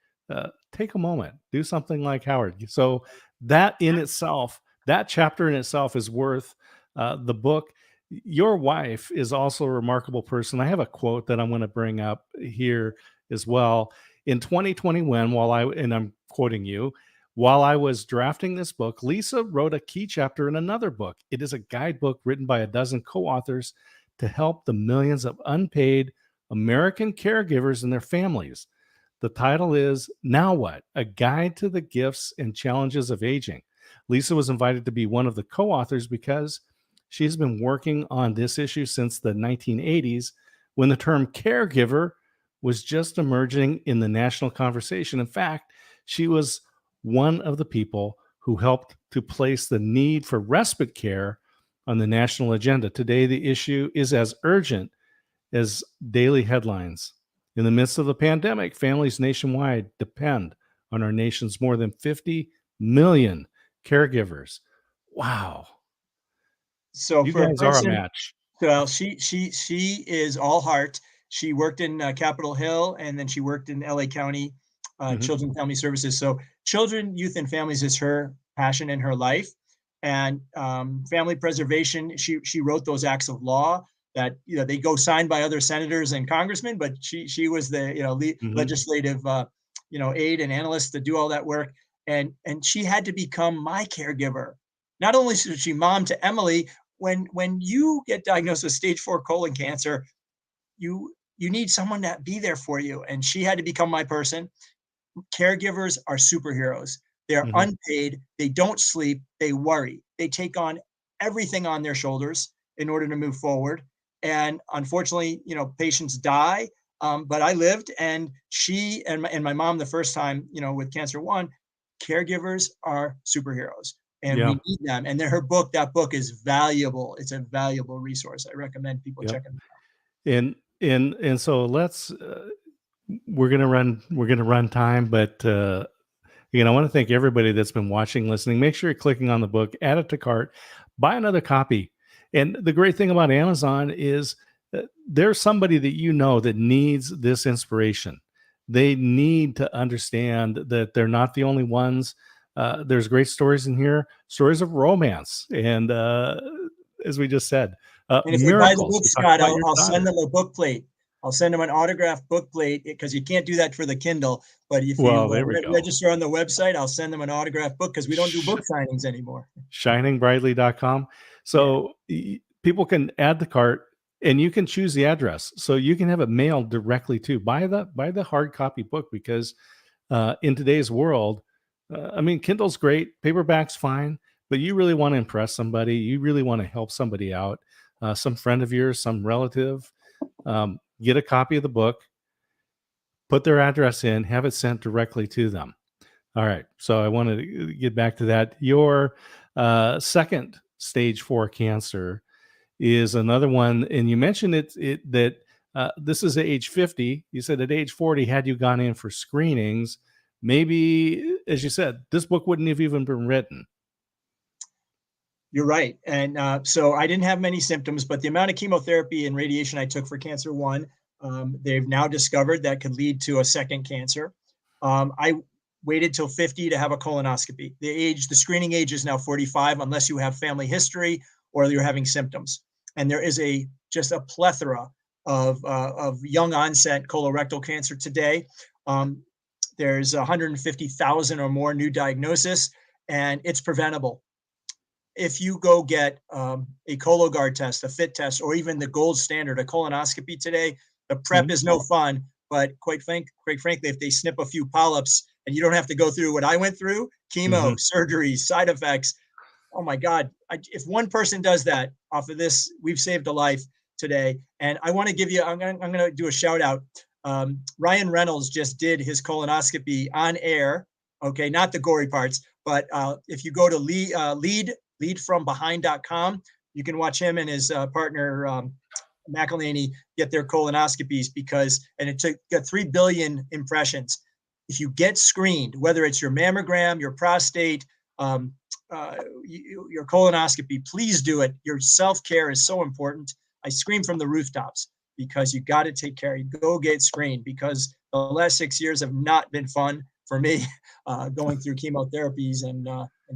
take a moment, do something like Howard. So that in itself, that chapter in itself is worth the book. Your wife is also a remarkable person. I have a quote that I'm going to bring up here as well. In 2021, and I'm quoting you, while I was drafting this book, Lisa wrote a key chapter in another book. It is a guidebook written by a dozen co-authors to help the millions of unpaid American caregivers and their families. The title is Now What? A Guide to the Gifts and Challenges of Aging. Lisa was invited to be one of the co-authors because she's been working on this issue since the 1980s, when the term caregiver was just emerging in the national conversation. In fact, she was one of the people who helped to place the need for respite care on the national agenda. Today, the issue is as urgent as daily headlines. In the midst of the pandemic, families nationwide depend on our nation's more than 50 million caregivers. Wow. So you for guys a person, are a match. well, she is all heart. She worked in Capitol Hill, and then she worked in LA County Children and Family Services. So children, youth, and families is her passion in her life. And family preservation, she wrote those acts of law that they go signed by other senators and congressmen, but she was the legislative aide and analyst to do all that work. And she had to become my caregiver. Not only is she mom to Emily, when you get diagnosed with stage 4 colon cancer, you need someone to be there for you. And she had to become my person. Caregivers are superheroes. They're unpaid. They don't sleep. They worry. They take on everything on their shoulders in order to move forward. And unfortunately, patients die. But I lived, and she and my mom, the first time, with cancer one, caregivers are superheroes, and we need them. And that book is valuable. It's a valuable resource. I recommend people check it out. And so let's we're gonna run time, but I want to thank everybody that's been watching, listening. Make sure you're clicking on the book, add it to cart, buy another copy. And the great thing about Amazon is there's somebody that that needs this inspiration. They need to understand that they're not the only ones. There's great stories in here, stories of romance, and as we just said, and if they buy the book, Scott, I'll send them a book plate. I'll send them an autographed book plate, because you can't do that for the Kindle. But if you register on the website, I'll send them an autographed book, because we don't do book signings anymore. ShiningBrightly.com. So people can add the cart, and you can choose the address. So you can have it mailed directly to buy the hard copy book, because in today's world, Kindle's great, paperback's fine, but you really want to impress somebody. You really want to help somebody out, some friend of yours, some relative. Get a copy of the book, put their address in, have it sent directly to them. All right. So I wanted to get back to that. Your second stage 4 cancer is another one. And you mentioned that this is at age 50. You said at age 40, had you gone in for screenings, maybe, as you said, this book wouldn't have even been written. You're right. And so I didn't have many symptoms, but the amount of chemotherapy and radiation I took for cancer one, they've now discovered that could lead to a second cancer. I waited till 50 to have a colonoscopy. The screening age is now 45, unless you have family history or you're having symptoms. And there is just a plethora of young onset colorectal cancer today. There's 150,000 or more new diagnoses, and it's preventable. If you go get a Cologuard test, a FIT test, or even the gold standard, a colonoscopy today, the prep is no fun. But quite frankly, if they snip a few polyps and you don't have to go through what I went through, chemo, surgery, side effects, oh my God, if one person does that off of this, we've saved a life today. And I want to give you, I'm going to do a shout out. Ryan Reynolds just did his colonoscopy on air. Okay, not the gory parts, but if you go to leadfrombehind.com, you can watch him and his partner, McElhaney, get their colonoscopies and it got 3 billion impressions. If you get screened, whether it's your mammogram, your prostate, your colonoscopy, please do it. Your self-care is so important. I scream from the rooftops because you got to take care. You go get screened, because the last 6 years have not been fun for me, going through chemotherapies and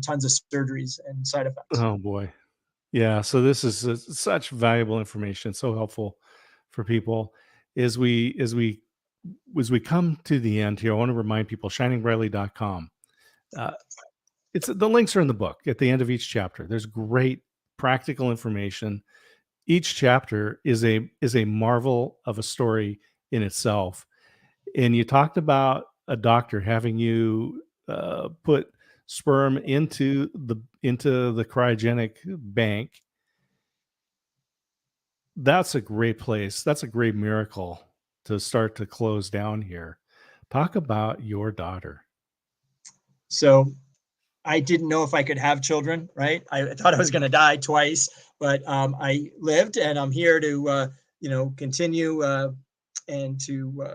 tons of surgeries and side effects. Oh boy. Yeah. So this is such valuable information, so helpful for people. As we come to the end here, I want to remind people, shiningbrightly.com. The links are in the book at the end of each chapter. There's great practical information. Each chapter is a marvel of a story in itself. And you talked about a doctor having you put sperm into the cryogenic bank. That's a great place. That's a great miracle to start to close down here. Talk about your daughter. So I didn't know if I could have children, right? I thought I was going to die twice, but I lived, and I'm here to, continue and to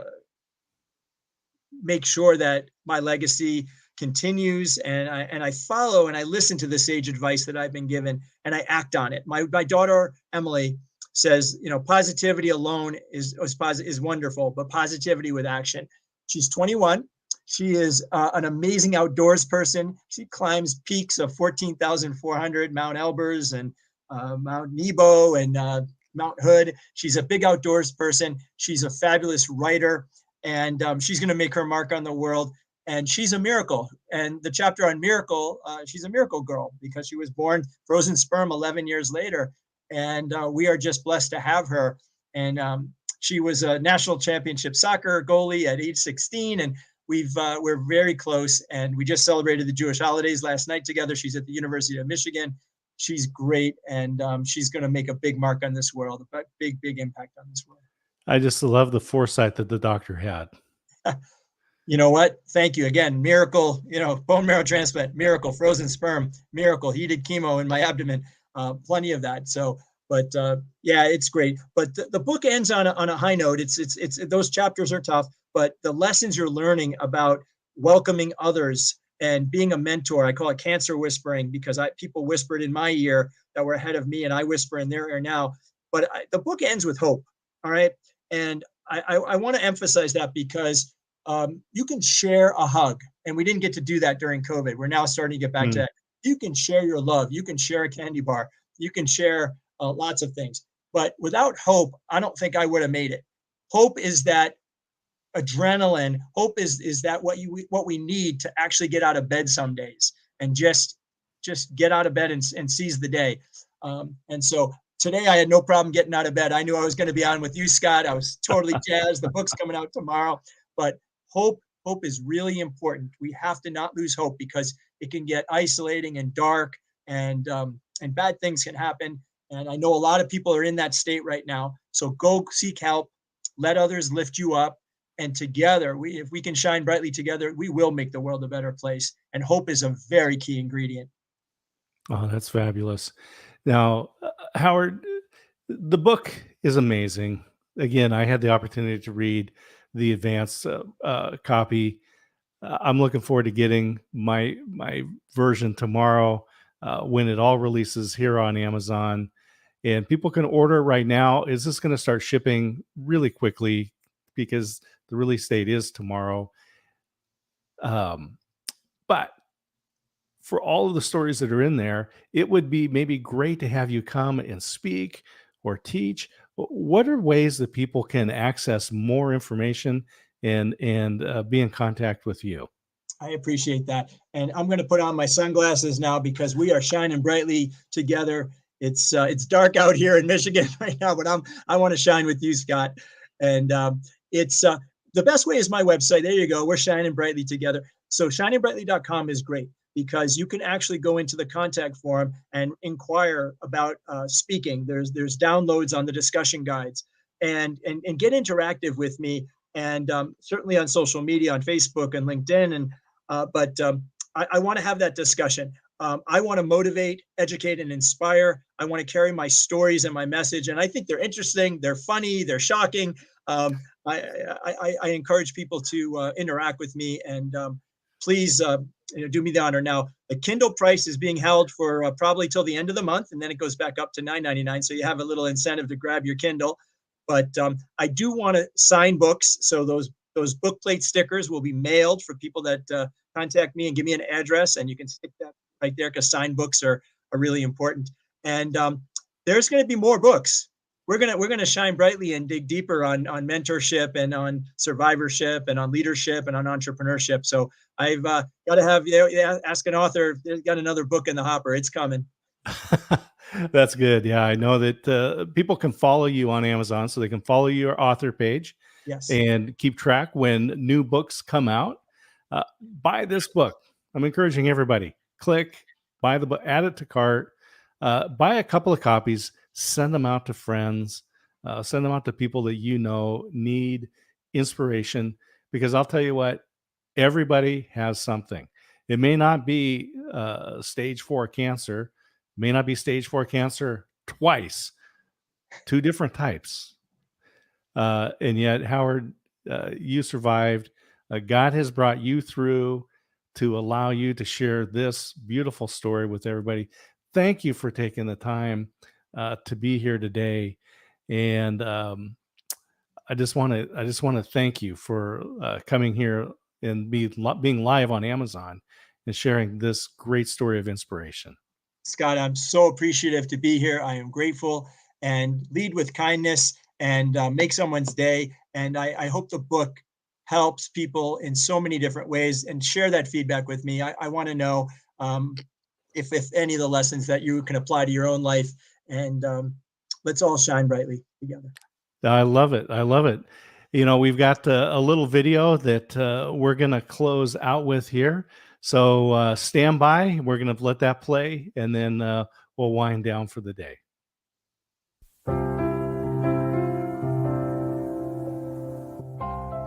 make sure that my legacy continues. And I follow and I listen to the sage advice that I've been given, and I act on it. My daughter, Emily, says, positivity alone is wonderful, but positivity with action. She's 21. She is an amazing outdoors person. She climbs peaks of 14,400, Mount Elburz and Mount Nebo and Mount Hood. She's a big outdoors person. She's a fabulous writer, and she's going to make her mark on the world. And she's a miracle. And the chapter on miracle, she's a miracle girl because she was born frozen sperm 11 years later. And we are just blessed to have her. And she was a national championship soccer goalie at age 16. And we're very close. And we just celebrated the Jewish holidays last night together. She's at the University of Michigan. She's great. And she's going to make a big mark on this world, a big, big impact on this world. I just love the foresight that the doctor had. You know what? Thank you again. Miracle, bone marrow transplant, miracle, frozen sperm, miracle, heated chemo in my abdomen, plenty of that. So, but yeah, it's great. But the book ends on a high note. It's those chapters are tough, but the lessons you're learning about welcoming others and being a mentor, I call it cancer whispering, because people whispered in my ear that were ahead of me, and I whisper in their ear now. But the book ends with hope. All right. And I want to emphasize that because you can share a hug, and we didn't get to do that during COVID. We're now starting to get back to that. You can share your love. You can share a candy bar. You can share lots of things. But without hope, I don't think I would have made it. Hope is that adrenaline. Hope is that what we need to actually get out of bed some days and just get out of bed and seize the day. And so today I had no problem getting out of bed. I knew I was going to be on with you, Scott. I was totally jazzed. The book's coming out tomorrow. But hope is really important. We have to not lose hope, because it can get isolating and dark, and bad things can happen. And I know a lot of people are in that state right now. So go seek help, let others lift you up. And together, if we can shine brightly together, we will make the world a better place. And hope is a very key ingredient. Oh, that's fabulous. Now, Howard, the book is amazing. Again, I had the opportunity to read the advanced copy. I'm looking forward to getting my version tomorrow. when it all releases here on Amazon. And people can order right now. Is this going to start shipping really quickly because the release date is tomorrow? But for all of the stories that are in there, it would be maybe great to have you come and speak or teach. What are ways that people can access more information and be in contact with you? I appreciate that. And I'm going to put on my sunglasses now because we are shining brightly together. It's dark out here in Michigan right now, but I want to shine with you, Scott. And it's the best way is my website. There you go. We're shining brightly together. So shiningbrightly.com is great because you can actually go into the contact form and inquire about speaking. There's downloads on the discussion guides and get interactive with me. And certainly on social media, on Facebook and LinkedIn. And but I want to have that discussion. I want to motivate, educate, and inspire. I want to carry my stories and my message. And I think they're interesting. They're funny. They're shocking. I encourage people to interact with me. And please do me the honor. Now, the Kindle price is being held for probably till the end of the month. And then it goes back up to $9.99. So you have a little incentive to grab your Kindle. But I do want to sign books. So those book plate stickers will be mailed for people that contact me and give me an address. And you can stick that right there because signed books are really important. And there's going to be more books. We're gonna shine brightly and dig deeper on mentorship and on survivorship and on leadership and on entrepreneurship. So I've got to have Ask an Author. There's got another book in the hopper. It's coming. That's good. Yeah, I know that people can follow you on Amazon, so they can follow your author page. Yes. And keep track when new books come out. Buy this book. I'm encouraging everybody. Click, buy the book, add it to cart, buy a couple of copies, send them out to friends, send them out to people that you know need inspiration. Because I'll tell you what, everybody has something. It may not be stage 4 cancer, may not be stage 4 cancer twice, 2 different types. And yet, Howard, you survived. God has brought you through to allow you to share this beautiful story with everybody. Thank you for taking the time to be here today. And I just want to thank you for coming here and being live on Amazon and sharing this great story of inspiration. Scott, I'm so appreciative to be here. I am grateful, and lead with kindness and make someone's day. And I hope the book helps people in so many different ways, and share that feedback with me. I want to know if any of the lessons that you can apply to your own life, and let's all shine brightly together. I love it. I love it. You know, we've got a little video that we're going to close out with here. So stand by. We're going to let that play, and then we'll wind down for the day.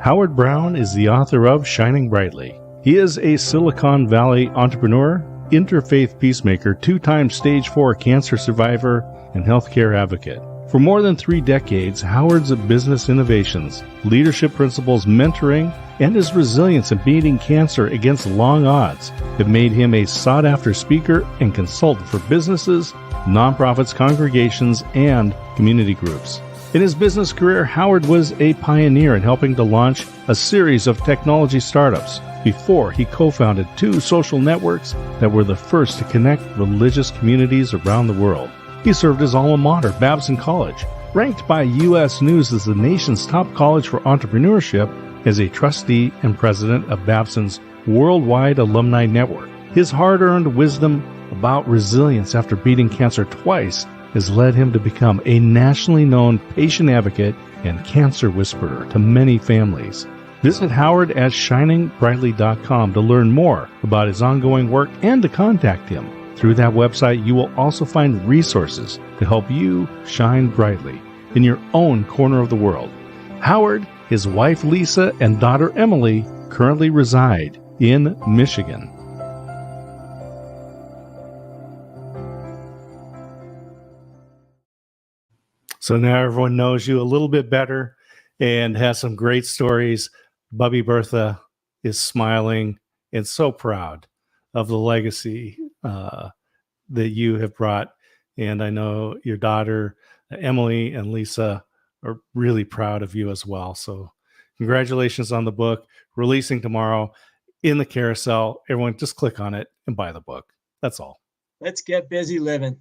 Howard Brown is the author of Shining Brightly. He is a Silicon Valley entrepreneur, interfaith peacemaker, 2-time stage 4 cancer survivor, and healthcare advocate. For more than 3 decades, Howard's business innovations, leadership principles, mentoring, and his resilience in beating cancer against long odds have made him a sought-after speaker and consultant for businesses, nonprofits, congregations, and community groups. In his business career, Howard was a pioneer in helping to launch a series of technology startups before he co-founded 2 social networks that were the first to connect religious communities around the world. He served his alma mater, Babson College, ranked by U.S. News as the nation's top college for entrepreneurship, as a trustee and president of Babson's worldwide alumni network. His hard-earned wisdom about resilience after beating cancer twice has led him to become a nationally known patient advocate and cancer whisperer to many families. Visit Howard at shiningbrightly.com to learn more about his ongoing work and to contact him. Through that website, you will also find resources to help you shine brightly in your own corner of the world. Howard, his wife Lisa, and daughter Emily currently reside in Michigan. So now everyone knows you a little bit better and has some great stories. Bubby Bertha is smiling and so proud of the legacy that you have brought. And I know your daughter, Emily and Lisa, are really proud of you as well. So congratulations on the book releasing tomorrow in the carousel. Everyone just click on it and buy the book. That's all. Let's get busy living.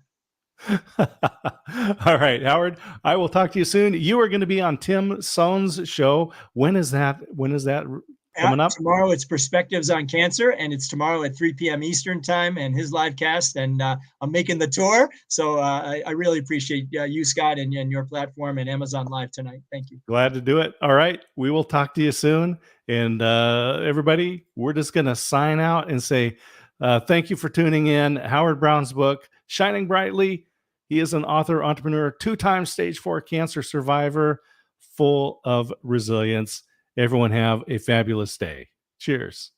All right, Howard, I will talk to you soon. You are going to be on Tim Sohn's show. When is that coming up? Tomorrow it's Perspectives on Cancer, and it's tomorrow at 3 p.m. Eastern time, and his live cast. And I'm making the tour, so I really appreciate you, Scott, and your platform and Amazon Live tonight. Thank you. Glad to do it. All right, we will talk to you soon. And everybody, we're just going to sign out and say thank you for tuning in. Howard Brown's book, Shining Brightly. He is an author, entrepreneur, 2-time stage 4 cancer survivor, full of resilience. Everyone have a fabulous day. Cheers.